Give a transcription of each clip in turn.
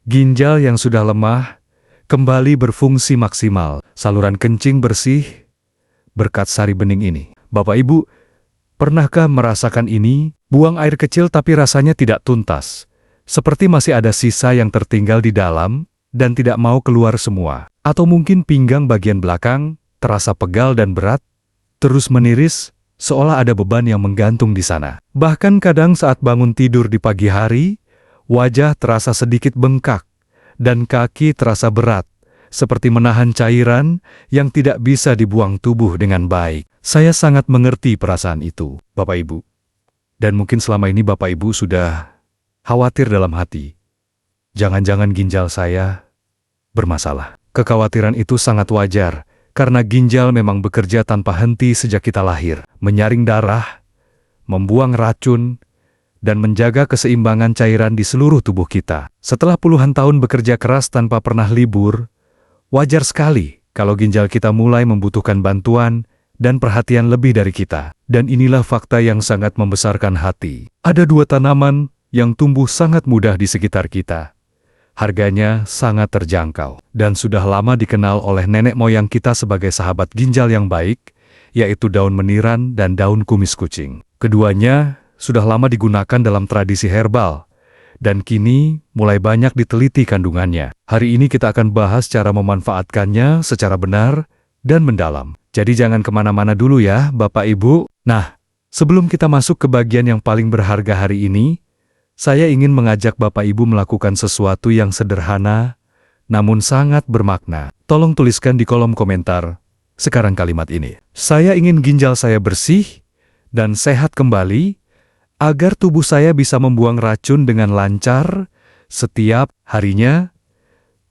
Ginjal yang sudah lemah kembali berfungsi maksimal. Saluran kencing bersih berkat sari bening ini. Bapak Ibu, pernahkah merasakan ini? Buang air kecil tapi rasanya tidak tuntas. Seperti masih ada sisa yang tertinggal di dalam dan tidak mau keluar semua. Atau mungkin pinggang bagian belakang terasa pegal dan berat, terus meniris, seolah ada beban yang menggantung di sana. Bahkan kadang saat bangun tidur di pagi hari, wajah terasa sedikit bengkak, dan kaki terasa berat, seperti menahan cairan yang tidak bisa dibuang tubuh dengan baik. Saya sangat mengerti perasaan itu, Bapak Ibu. Dan mungkin selama ini Bapak Ibu sudah khawatir dalam hati. Jangan-jangan ginjal saya bermasalah. Kekhawatiran itu sangat wajar, karena ginjal memang bekerja tanpa henti sejak kita lahir, menyaring darah, membuang racun, dan menjaga keseimbangan cairan di seluruh tubuh kita. Setelah puluhan tahun bekerja keras tanpa pernah libur, wajar sekali kalau ginjal kita mulai membutuhkan bantuan dan perhatian lebih dari kita. Dan inilah fakta yang sangat membesarkan hati. Ada dua tanaman yang tumbuh sangat mudah di sekitar kita. Harganya sangat terjangkau, dan sudah lama dikenal oleh nenek moyang kita sebagai sahabat ginjal yang baik, yaitu daun meniran dan daun kumis kucing. Keduanya sudah lama digunakan dalam tradisi herbal, dan kini mulai banyak diteliti kandungannya. Hari ini kita akan bahas cara memanfaatkannya secara benar dan mendalam. Jadi jangan kemana-mana dulu ya, Bapak Ibu. Nah, sebelum kita masuk ke bagian yang paling berharga hari ini, saya ingin mengajak Bapak Ibu melakukan sesuatu yang sederhana, namun sangat bermakna. Tolong tuliskan di kolom komentar sekarang kalimat ini. Saya ingin ginjal saya bersih dan sehat kembali, agar tubuh saya bisa membuang racun dengan lancar setiap harinya.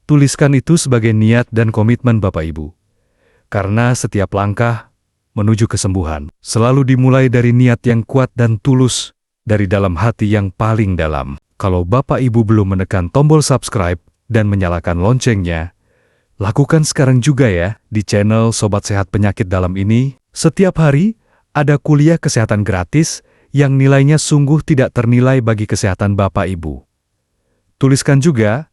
Tuliskan itu sebagai niat dan komitmen Bapak Ibu. Karena setiap langkah menuju kesembuhan selalu dimulai dari niat yang kuat dan tulus, dari dalam hati yang paling dalam. Kalau Bapak Ibu belum menekan tombol subscribe dan menyalakan loncengnya, lakukan sekarang juga ya. Di channel Sobat Sehat Penyakit Dalam ini, setiap hari ada kuliah kesehatan gratis yang nilainya sungguh tidak ternilai bagi kesehatan Bapak Ibu. Tuliskan juga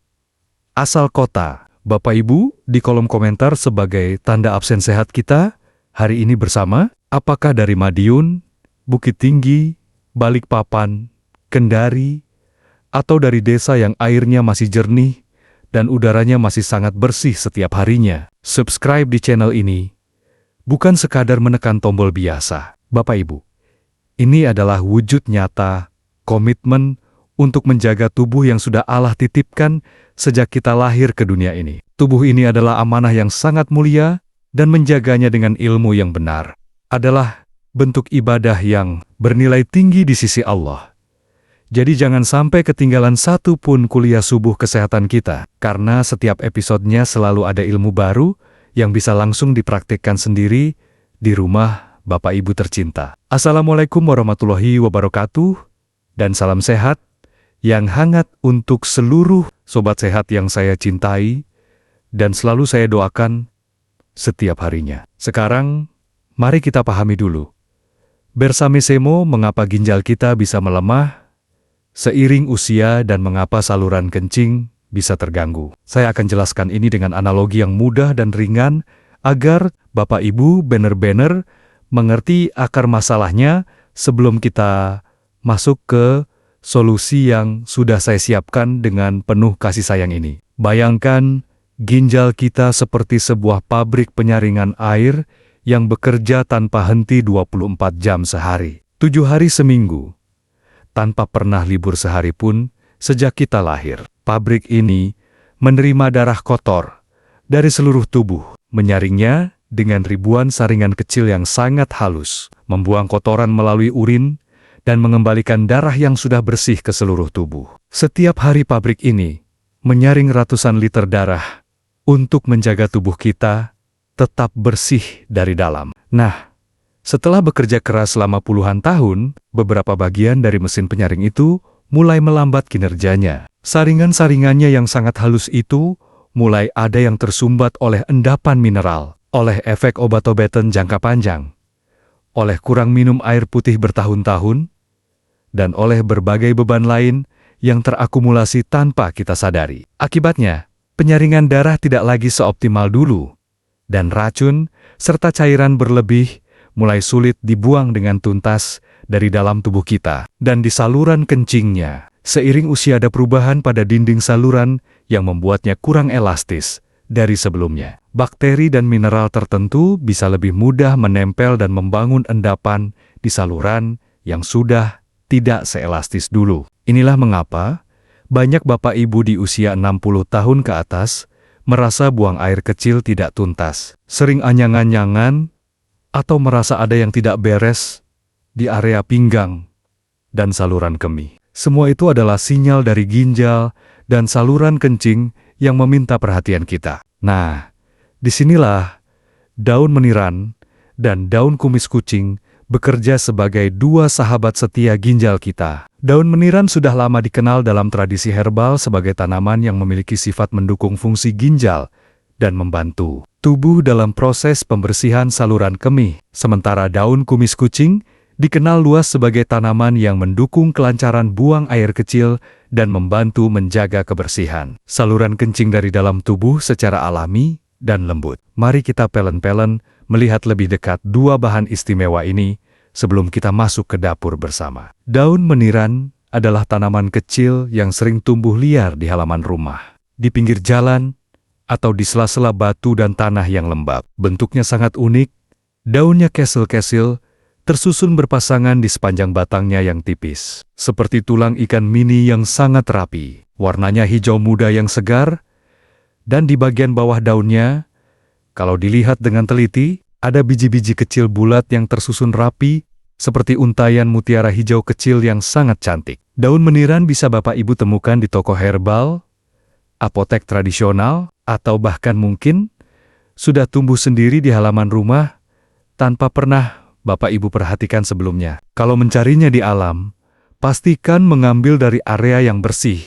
asal kota Bapak Ibu di kolom komentar sebagai tanda absen sehat kita hari ini bersama. Apakah dari Madiun, Bukit Tinggi, Balikpapan, Kendari, atau dari desa yang airnya masih jernih dan udaranya masih sangat bersih setiap harinya. Subscribe di channel ini bukan sekadar menekan tombol biasa, Bapak Ibu. Ini adalah wujud nyata, komitmen untuk menjaga tubuh yang sudah Allah titipkan sejak kita lahir ke dunia ini. Tubuh ini adalah amanah yang sangat mulia, dan menjaganya dengan ilmu yang benar adalah bentuk ibadah yang bernilai tinggi di sisi Allah. Jadi jangan sampai ketinggalan satu pun kuliah subuh kesehatan kita, karena setiap episodenya selalu ada ilmu baru yang bisa langsung dipraktikkan sendiri di rumah Bapak Ibu tercinta. Assalamualaikum warahmatullahi wabarakatuh, dan salam sehat yang hangat untuk seluruh sobat sehat yang saya cintai dan selalu saya doakan setiap harinya. Sekarang, mari kita pahami dulu bersama-sama mengapa ginjal kita bisa melemah seiring usia dan mengapa saluran kencing bisa terganggu. Saya akan jelaskan ini dengan analogi yang mudah dan ringan agar Bapak Ibu benar-benar mengerti akar masalahnya sebelum kita masuk ke solusi yang sudah saya siapkan dengan penuh kasih sayang ini. Bayangkan ginjal kita seperti sebuah pabrik penyaringan air yang bekerja tanpa henti 24 jam sehari, 7 hari seminggu, tanpa pernah libur sehari pun sejak kita lahir. Pabrik ini menerima darah kotor dari seluruh tubuh, menyaringnya dengan ribuan saringan kecil yang sangat halus, membuang kotoran melalui urin, dan mengembalikan darah yang sudah bersih ke seluruh tubuh. Setiap hari pabrik ini menyaring ratusan liter darah untuk menjaga tubuh kita tetap bersih dari dalam. Nah, setelah bekerja keras selama puluhan tahun, beberapa bagian dari mesin penyaring itu mulai melambat kinerjanya. Saringan-saringannya yang sangat halus itu mulai ada yang tersumbat oleh endapan mineral, oleh efek obat-obatan jangka panjang, oleh kurang minum air putih bertahun-tahun, dan oleh berbagai beban lain yang terakumulasi tanpa kita sadari. Akibatnya, penyaringan darah tidak lagi seoptimal dulu, dan racun serta cairan berlebih mulai sulit dibuang dengan tuntas dari dalam tubuh kita dan di saluran kencingnya. Seiring usia ada perubahan pada dinding saluran yang membuatnya kurang elastis dari sebelumnya. Bakteri dan mineral tertentu bisa lebih mudah menempel dan membangun endapan di saluran yang sudah tidak seelastis dulu. Inilah mengapa banyak bapak ibu di usia 60 tahun ke atas merasa buang air kecil tidak tuntas, sering anyang-anyangan, atau merasa ada yang tidak beres di area pinggang dan saluran kemih. Semua itu adalah sinyal dari ginjal dan saluran kencing yang meminta perhatian kita. Nah, disinilah daun meniran dan daun kumis kucing bekerja sebagai dua sahabat setia ginjal kita. Daun meniran sudah lama dikenal dalam tradisi herbal sebagai tanaman yang memiliki sifat mendukung fungsi ginjal dan membantu tubuh dalam proses pembersihan saluran kemih. Sementara daun kumis kucing dikenal luas sebagai tanaman yang mendukung kelancaran buang air kecil dan membantu menjaga kebersihan saluran kencing dari dalam tubuh secara alami dan lembut. Mari kita pelen-pelen melihat lebih dekat dua bahan istimewa ini sebelum kita masuk ke dapur bersama. Daun meniran adalah tanaman kecil yang sering tumbuh liar di halaman rumah, di pinggir jalan, atau di sela-sela batu dan tanah yang lembab. Bentuknya sangat unik, daunnya kesil-kesil, tersusun berpasangan di sepanjang batangnya yang tipis, seperti tulang ikan mini yang sangat rapi. Warnanya hijau muda yang segar, dan di bagian bawah daunnya, kalau dilihat dengan teliti, ada biji-biji kecil bulat yang tersusun rapi, seperti untayan mutiara hijau kecil yang sangat cantik. Daun meniran bisa Bapak Ibu temukan di toko herbal, apotek tradisional, atau bahkan mungkin sudah tumbuh sendiri di halaman rumah tanpa pernah Bapak Ibu perhatikan sebelumnya. Kalau mencarinya di alam, pastikan mengambil dari area yang bersih,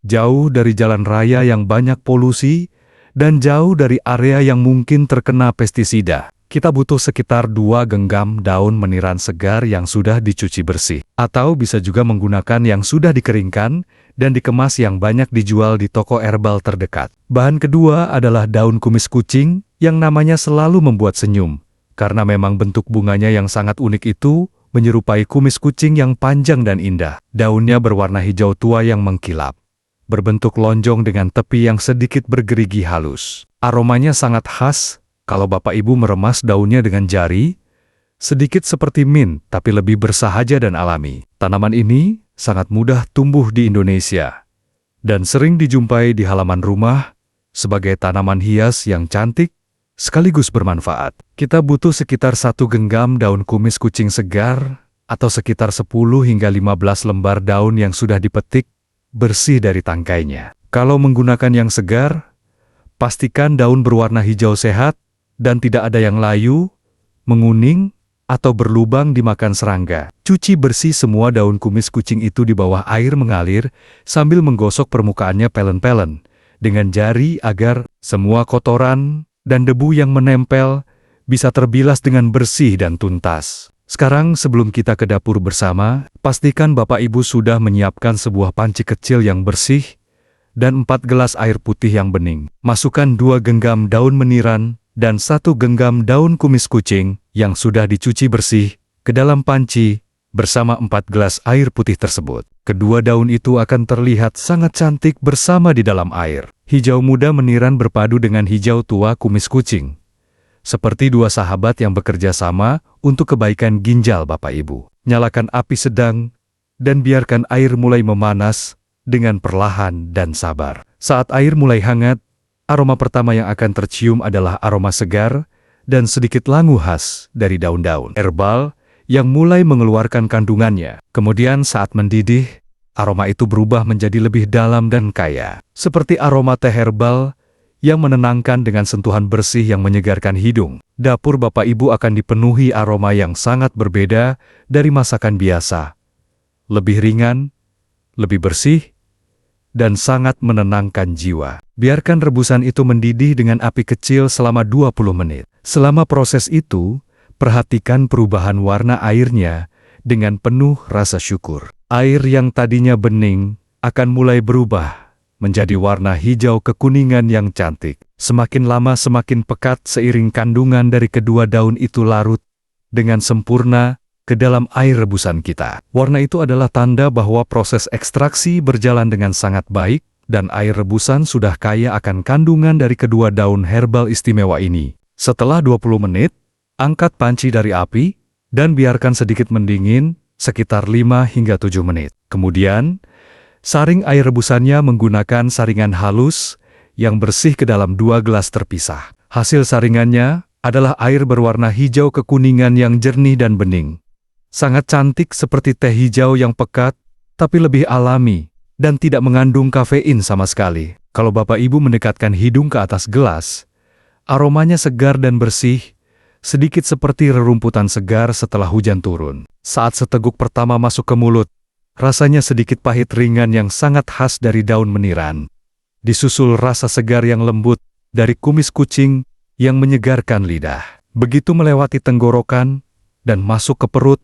jauh dari jalan raya yang banyak polusi, dan jauh dari area yang mungkin terkena pestisida. Kita butuh sekitar 2 genggam daun meniran segar yang sudah dicuci bersih. Atau bisa juga menggunakan yang sudah dikeringkan dan dikemas yang banyak dijual di toko herbal terdekat. Bahan kedua adalah daun kumis kucing yang namanya selalu membuat senyum. Karena memang bentuk bunganya yang sangat unik itu menyerupai kumis kucing yang panjang dan indah. Daunnya berwarna hijau tua yang mengkilap, berbentuk lonjong dengan tepi yang sedikit bergerigi halus. Aromanya sangat khas. Kalau Bapak Ibu meremas daunnya dengan jari, sedikit seperti mint, tapi lebih bersahaja dan alami. Tanaman ini sangat mudah tumbuh di Indonesia, dan sering dijumpai di halaman rumah sebagai tanaman hias yang cantik, sekaligus bermanfaat. Kita butuh sekitar 1 genggam daun kumis kucing segar, atau sekitar 10 hingga 15 lembar daun yang sudah dipetik, bersih dari tangkainya. Kalau menggunakan yang segar, pastikan daun berwarna hijau sehat, dan tidak ada yang layu, menguning, atau berlubang dimakan serangga. Cuci bersih semua daun kumis kucing itu di bawah air mengalir sambil menggosok permukaannya pelen-pelen dengan jari agar semua kotoran dan debu yang menempel bisa terbilas dengan bersih dan tuntas. Sekarang sebelum kita ke dapur bersama, pastikan Bapak Ibu sudah menyiapkan sebuah panci kecil yang bersih dan 4 gelas air putih yang bening. Masukkan 2 genggam daun meniran dan 1 genggam daun kumis kucing yang sudah dicuci bersih ke dalam panci bersama 4 gelas air putih tersebut. Kedua daun itu akan terlihat sangat cantik bersama di dalam air. Hijau muda meniran berpadu dengan hijau tua kumis kucing, seperti 2 sahabat yang bekerja sama untuk kebaikan ginjal Bapak Ibu. Nyalakan api sedang dan biarkan air mulai memanas dengan perlahan dan sabar. Saat air mulai hangat, aroma pertama yang akan tercium adalah aroma segar dan sedikit langu khas dari daun-daun herbal yang mulai mengeluarkan kandungannya. Kemudian saat mendidih, aroma itu berubah menjadi lebih dalam dan kaya, seperti aroma teh herbal yang menenangkan dengan sentuhan bersih yang menyegarkan hidung. Dapur Bapak Ibu akan dipenuhi aroma yang sangat berbeda dari masakan biasa. Lebih ringan, lebih bersih, dan sangat menenangkan jiwa. Biarkan rebusan itu mendidih dengan api kecil selama 20 menit. Selama proses itu, perhatikan perubahan warna airnya dengan penuh rasa syukur. Air yang tadinya bening akan mulai berubah menjadi warna hijau kekuningan yang cantik. Semakin lama semakin pekat seiring kandungan dari kedua daun itu larut dengan sempurna ke dalam air rebusan kita. Warna itu adalah tanda bahwa proses ekstraksi berjalan dengan sangat baik dan air rebusan sudah kaya akan kandungan dari kedua daun herbal istimewa ini. Setelah 20 menit, angkat panci dari api dan biarkan sedikit mendingin sekitar 5 hingga 7 menit. Kemudian, saring air rebusannya menggunakan saringan halus yang bersih ke dalam 2 gelas terpisah. Hasil saringannya adalah air berwarna hijau kekuningan yang jernih dan bening. Sangat cantik seperti teh hijau yang pekat, tapi lebih alami dan tidak mengandung kafein sama sekali. Kalau Bapak Ibu mendekatkan hidung ke atas gelas, aromanya segar dan bersih, sedikit seperti rerumputan segar setelah hujan turun. Saat seteguk pertama masuk ke mulut, rasanya sedikit pahit ringan yang sangat khas dari daun meniran. Disusul rasa segar yang lembut dari kumis kucing yang menyegarkan lidah. Begitu melewati tenggorokan dan masuk ke perut,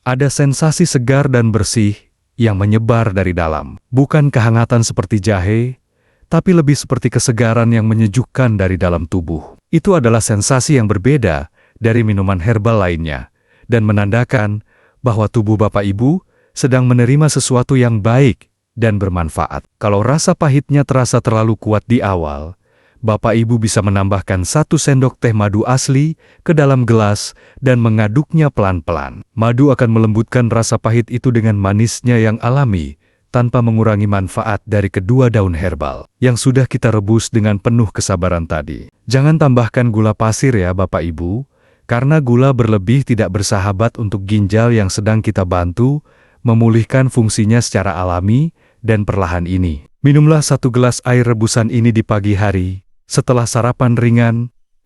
ada sensasi segar dan bersih yang menyebar dari dalam. Bukan kehangatan seperti jahe, tapi lebih seperti kesegaran yang menyejukkan dari dalam tubuh. Itu adalah sensasi yang berbeda dari minuman herbal lainnya, dan menandakan bahwa tubuh Bapak Ibu sedang menerima sesuatu yang baik dan bermanfaat. Kalau rasa pahitnya terasa terlalu kuat di awal, Bapak Ibu bisa menambahkan 1 sendok teh madu asli ke dalam gelas dan mengaduknya pelan-pelan. Madu akan melembutkan rasa pahit itu dengan manisnya yang alami, tanpa mengurangi manfaat dari kedua daun herbal yang sudah kita rebus dengan penuh kesabaran tadi. Jangan tambahkan gula pasir ya Bapak Ibu, karena gula berlebih tidak bersahabat untuk ginjal yang sedang kita bantu memulihkan fungsinya secara alami dan perlahan ini. Minumlah 1 gelas air rebusan ini di pagi hari, setelah sarapan ringan,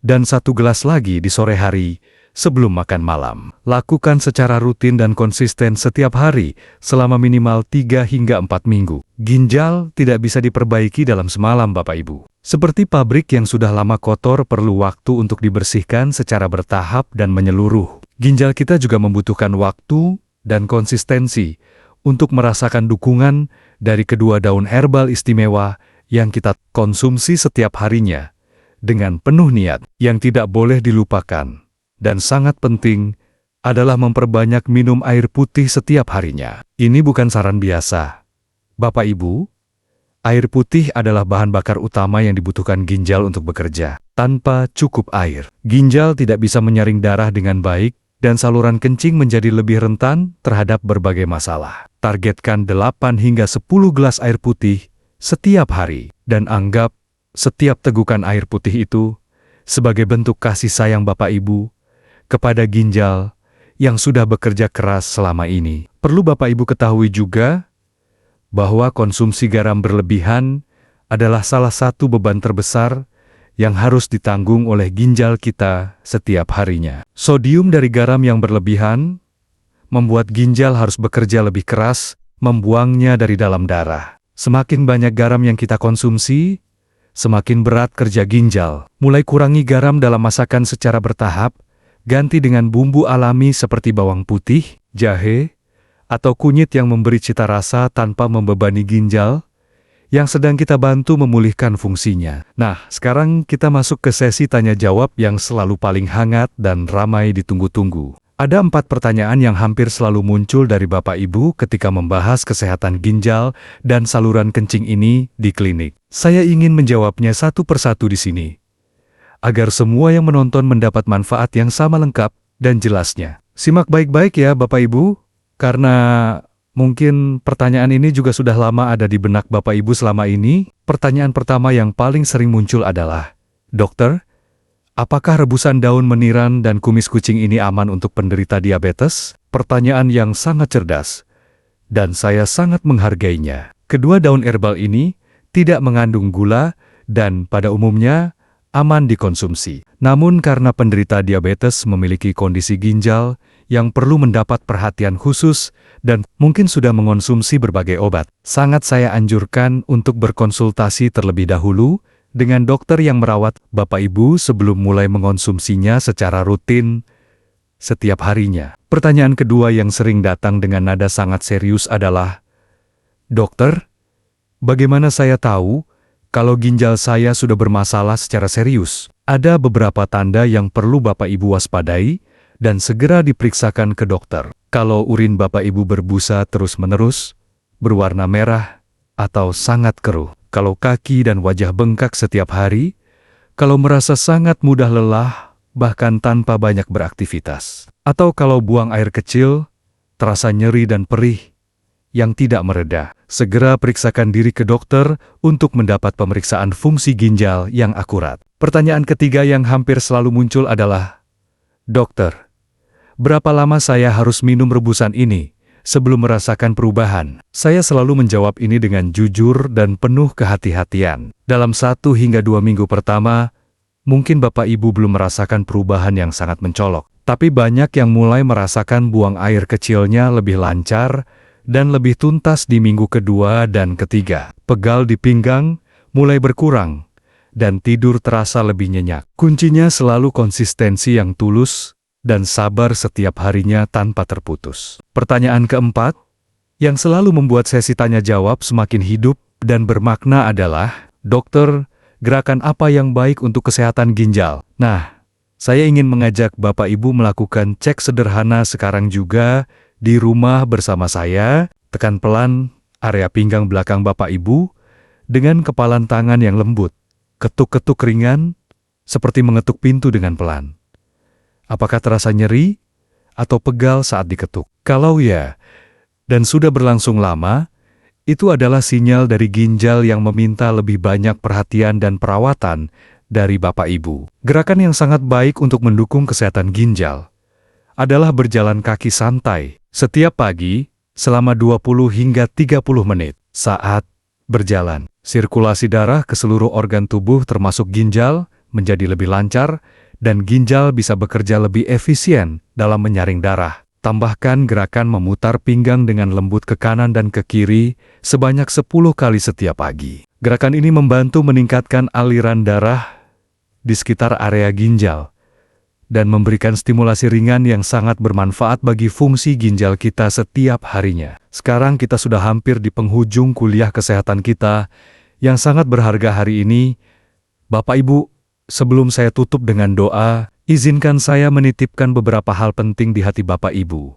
dan 1 gelas lagi di sore hari, sebelum makan malam. Lakukan secara rutin dan konsisten setiap hari, selama minimal 3 hingga 4 minggu. Ginjal tidak bisa diperbaiki dalam semalam Bapak Ibu. Seperti pabrik yang sudah lama kotor perlu waktu untuk dibersihkan secara bertahap dan menyeluruh. Ginjal kita juga membutuhkan waktu dan konsistensi untuk merasakan dukungan dari kedua daun herbal istimewa yang kita konsumsi setiap harinya dengan penuh niat. Yang tidak boleh dilupakan dan sangat penting adalah memperbanyak minum air putih setiap harinya. Ini bukan saran biasa. Bapak Ibu, air putih adalah bahan bakar utama yang dibutuhkan ginjal untuk bekerja. Tanpa cukup air, ginjal tidak bisa menyaring darah dengan baik dan saluran kencing menjadi lebih rentan terhadap berbagai masalah. Targetkan 8 hingga 10 gelas air putih setiap hari, dan anggap setiap tegukan air putih itu sebagai bentuk kasih sayang Bapak Ibu kepada ginjal yang sudah bekerja keras selama ini. Perlu Bapak Ibu ketahui juga bahwa konsumsi garam berlebihan adalah salah satu beban terbesar yang harus ditanggung oleh ginjal kita setiap harinya. Sodium dari garam yang berlebihan membuat ginjal harus bekerja lebih keras membuangnya dari dalam darah. Semakin banyak garam yang kita konsumsi, semakin berat kerja ginjal. Mulai kurangi garam dalam masakan secara bertahap, ganti dengan bumbu alami seperti bawang putih, jahe, atau kunyit yang memberi cita rasa tanpa membebani ginjal, yang sedang kita bantu memulihkan fungsinya. Nah, sekarang kita masuk ke sesi tanya-jawab yang selalu paling hangat dan ramai ditunggu-tunggu. Ada 4 pertanyaan yang hampir selalu muncul dari Bapak Ibu ketika membahas kesehatan ginjal dan saluran kencing ini di klinik. Saya ingin menjawabnya satu persatu di sini, agar semua yang menonton mendapat manfaat yang sama lengkap dan jelasnya. Simak baik-baik ya Bapak Ibu, karena mungkin pertanyaan ini juga sudah lama ada di benak Bapak Ibu selama ini. Pertanyaan pertama yang paling sering muncul adalah, "Dokter, apakah rebusan daun meniran dan kumis kucing ini aman untuk penderita diabetes?" Pertanyaan yang sangat cerdas, dan saya sangat menghargainya. Kedua daun herbal ini tidak mengandung gula dan pada umumnya aman dikonsumsi. Namun karena penderita diabetes memiliki kondisi ginjal yang perlu mendapat perhatian khusus dan mungkin sudah mengonsumsi berbagai obat, sangat saya anjurkan untuk berkonsultasi terlebih dahulu dengan dokter yang merawat Bapak Ibu sebelum mulai mengonsumsinya secara rutin setiap harinya. Pertanyaan kedua yang sering datang dengan nada sangat serius adalah, "Dokter, Bagaimana saya tahu kalau ginjal saya sudah bermasalah secara serius? Ada beberapa tanda yang perlu Bapak Ibu waspadai dan segera diperiksakan ke dokter. Kalau urin Bapak Ibu berbusa terus-menerus, berwarna merah, atau sangat keruh. Kalau kaki dan wajah bengkak setiap hari, kalau merasa sangat mudah lelah, bahkan tanpa banyak beraktivitas. Atau kalau buang air kecil, terasa nyeri dan perih yang tidak mereda. Segera periksakan diri ke dokter untuk mendapat pemeriksaan fungsi ginjal yang akurat. Pertanyaan ketiga yang hampir selalu muncul adalah, "Dokter, berapa lama saya harus minum rebusan ini sebelum merasakan perubahan?" Saya selalu menjawab ini dengan jujur dan penuh kehati-hatian. Dalam 1 hingga 2 minggu pertama, mungkin Bapak Ibu belum merasakan perubahan yang sangat mencolok. Tapi banyak yang mulai merasakan buang air kecilnya lebih lancar dan lebih tuntas di minggu kedua dan ketiga. Pegal di pinggang mulai berkurang dan tidur terasa lebih nyenyak. Kuncinya selalu konsistensi yang tulus dan sabar setiap harinya tanpa terputus. Pertanyaan keempat, yang selalu membuat sesi tanya jawab semakin hidup dan bermakna adalah, "Dokter, gerakan apa yang baik untuk kesehatan ginjal?" Nah, saya ingin mengajak Bapak Ibu melakukan cek sederhana sekarang juga di rumah bersama saya. Tekan pelan area pinggang belakang Bapak Ibu dengan kepalan tangan yang lembut. Ketuk-ketuk ringan seperti mengetuk pintu dengan pelan. Apakah terasa nyeri atau pegal saat diketuk? Kalau ya, dan sudah berlangsung lama, itu adalah sinyal dari ginjal yang meminta lebih banyak perhatian dan perawatan dari Bapak Ibu. Gerakan yang sangat baik untuk mendukung kesehatan ginjal adalah berjalan kaki santai setiap pagi selama 20 hingga 30 menit. Saat berjalan, sirkulasi darah ke seluruh organ tubuh termasuk ginjal menjadi lebih lancar dan ginjal bisa bekerja lebih efisien dalam menyaring darah. Tambahkan gerakan memutar pinggang dengan lembut ke kanan dan ke kiri sebanyak 10 kali setiap pagi. Gerakan ini membantu meningkatkan aliran darah di sekitar area ginjal dan memberikan stimulasi ringan yang sangat bermanfaat bagi fungsi ginjal kita setiap harinya. Sekarang kita sudah hampir di penghujung kuliah kesehatan kita yang sangat berharga hari ini. Bapak Ibu, sebelum saya tutup dengan doa, izinkan saya menitipkan beberapa hal penting di hati Bapak Ibu.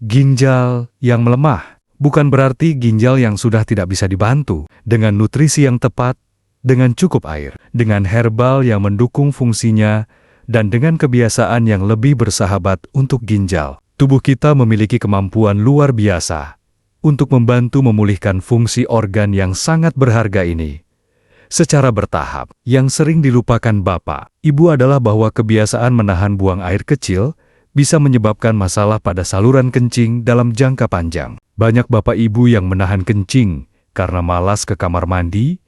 Ginjal yang melemah bukan berarti ginjal yang sudah tidak bisa dibantu. Dengan nutrisi yang tepat, dengan cukup air, dengan herbal yang mendukung fungsinya, dan dengan kebiasaan yang lebih bersahabat untuk ginjal, tubuh kita memiliki kemampuan luar biasa untuk membantu memulihkan fungsi organ yang sangat berharga ini. Secara bertahap, yang sering dilupakan Bapak, Ibu adalah bahwa kebiasaan menahan buang air kecil bisa menyebabkan masalah pada saluran kencing dalam jangka panjang. Banyak Bapak Ibu yang menahan kencing karena malas ke kamar mandi,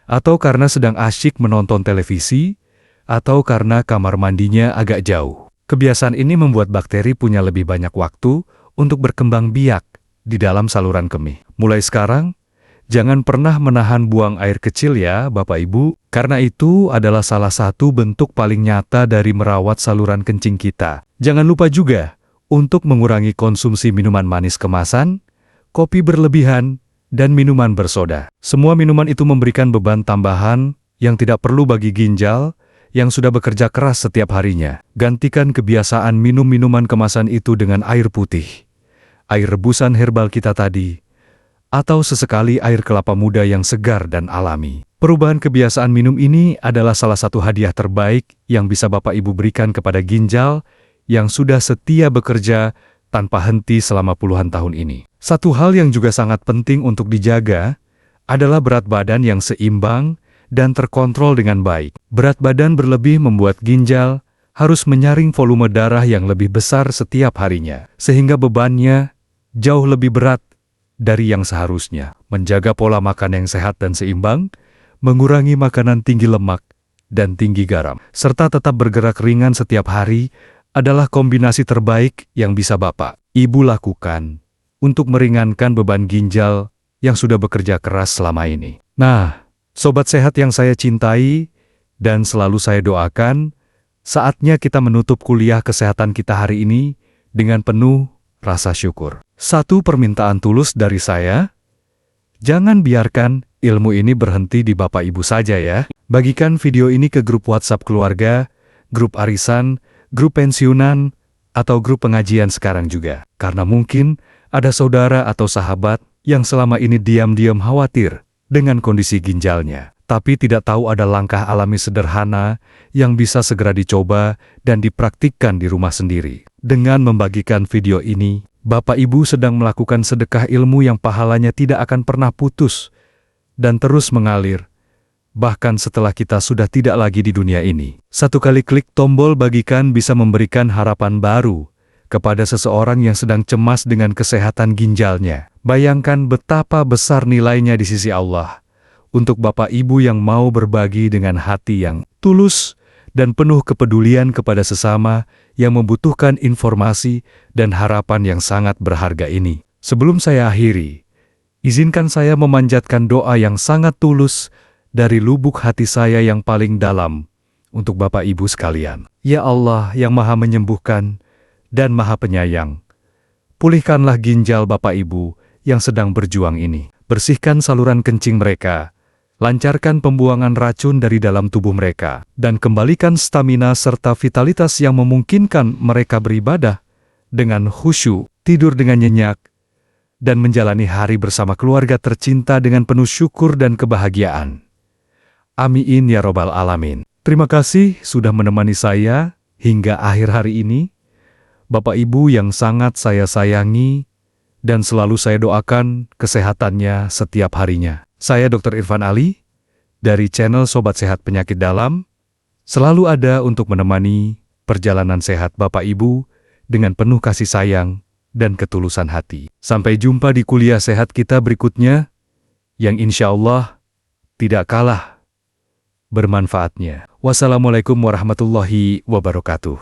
atau karena sedang asyik menonton televisi, atau karena kamar mandinya agak jauh. Kebiasaan ini membuat bakteri punya lebih banyak waktu untuk berkembang biak di dalam saluran kemih. Mulai sekarang, jangan pernah menahan buang air kecil ya Bapak Ibu, karena itu adalah salah satu bentuk paling nyata dari merawat saluran kencing kita. Jangan lupa juga untuk mengurangi konsumsi minuman manis kemasan, kopi berlebihan, dan minuman bersoda. Semua minuman itu memberikan beban tambahan yang tidak perlu bagi ginjal yang sudah bekerja keras setiap harinya. Gantikan kebiasaan minum minuman kemasan itu dengan air putih, air rebusan herbal kita tadi, atau sesekali air kelapa muda yang segar dan alami. Perubahan kebiasaan minum ini adalah salah satu hadiah terbaik yang bisa Bapak Ibu berikan kepada ginjal yang sudah setia bekerja tanpa henti selama puluhan tahun ini. Satu hal yang juga sangat penting untuk dijaga adalah berat badan yang seimbang dan terkontrol dengan baik. Berat badan berlebih membuat ginjal harus menyaring volume darah yang lebih besar setiap harinya, sehingga bebannya jauh lebih berat dari yang seharusnya. Menjaga pola makan yang sehat dan seimbang, mengurangi makanan tinggi lemak dan tinggi garam, serta tetap bergerak ringan setiap hari adalah kombinasi terbaik yang bisa Bapak, Ibu lakukan untuk meringankan beban ginjal yang sudah bekerja keras selama ini. Nah, Sobat Sehat yang saya cintai dan selalu saya doakan, saatnya kita menutup kuliah kesehatan kita hari ini dengan penuh rasa syukur. Satu permintaan tulus dari saya, jangan biarkan ilmu ini berhenti di Bapak Ibu saja ya. Bagikan video ini ke grup WhatsApp keluarga, grup arisan, grup pensiunan, atau grup pengajian sekarang juga. Karena mungkin ada saudara atau sahabat yang selama ini diam-diam khawatir dengan kondisi ginjalnya, tapi tidak tahu ada langkah alami sederhana yang bisa segera dicoba dan dipraktikkan di rumah sendiri. Dengan membagikan video ini, Bapak Ibu sedang melakukan sedekah ilmu yang pahalanya tidak akan pernah putus dan terus mengalir, bahkan setelah kita sudah tidak lagi di dunia ini. Satu kali klik tombol bagikan bisa memberikan harapan baru kepada seseorang yang sedang cemas dengan kesehatan ginjalnya. Bayangkan betapa besar nilainya di sisi Allah untuk Bapak Ibu yang mau berbagi dengan hati yang tulus dan penuh kepedulian kepada sesama yang membutuhkan informasi dan harapan yang sangat berharga ini. Sebelum saya akhiri, izinkan saya memanjatkan doa yang sangat tulus dari lubuk hati saya yang paling dalam untuk Bapak Ibu sekalian. Ya Allah yang Maha Menyembuhkan dan Maha Penyayang, pulihkanlah ginjal Bapak Ibu yang sedang berjuang ini. Bersihkan saluran kencing mereka, lancarkan pembuangan racun dari dalam tubuh mereka, dan kembalikan stamina serta vitalitas yang memungkinkan mereka beribadah dengan khusyuk, tidur dengan nyenyak, dan menjalani hari bersama keluarga tercinta dengan penuh syukur dan kebahagiaan. Amin ya Robbal Alamin. Terima kasih sudah menemani saya hingga akhir hari ini. Bapak Ibu yang sangat saya sayangi dan selalu saya doakan kesehatannya setiap harinya. Saya Dr. Irfan Ali dari channel Sobat Sehat Penyakit Dalam, selalu ada untuk menemani perjalanan sehat Bapak Ibu dengan penuh kasih sayang dan ketulusan hati. Sampai jumpa di kuliah sehat kita berikutnya, yang insya Allah tidak kalah bermanfaatnya. Wassalamualaikum warahmatullahi wabarakatuh.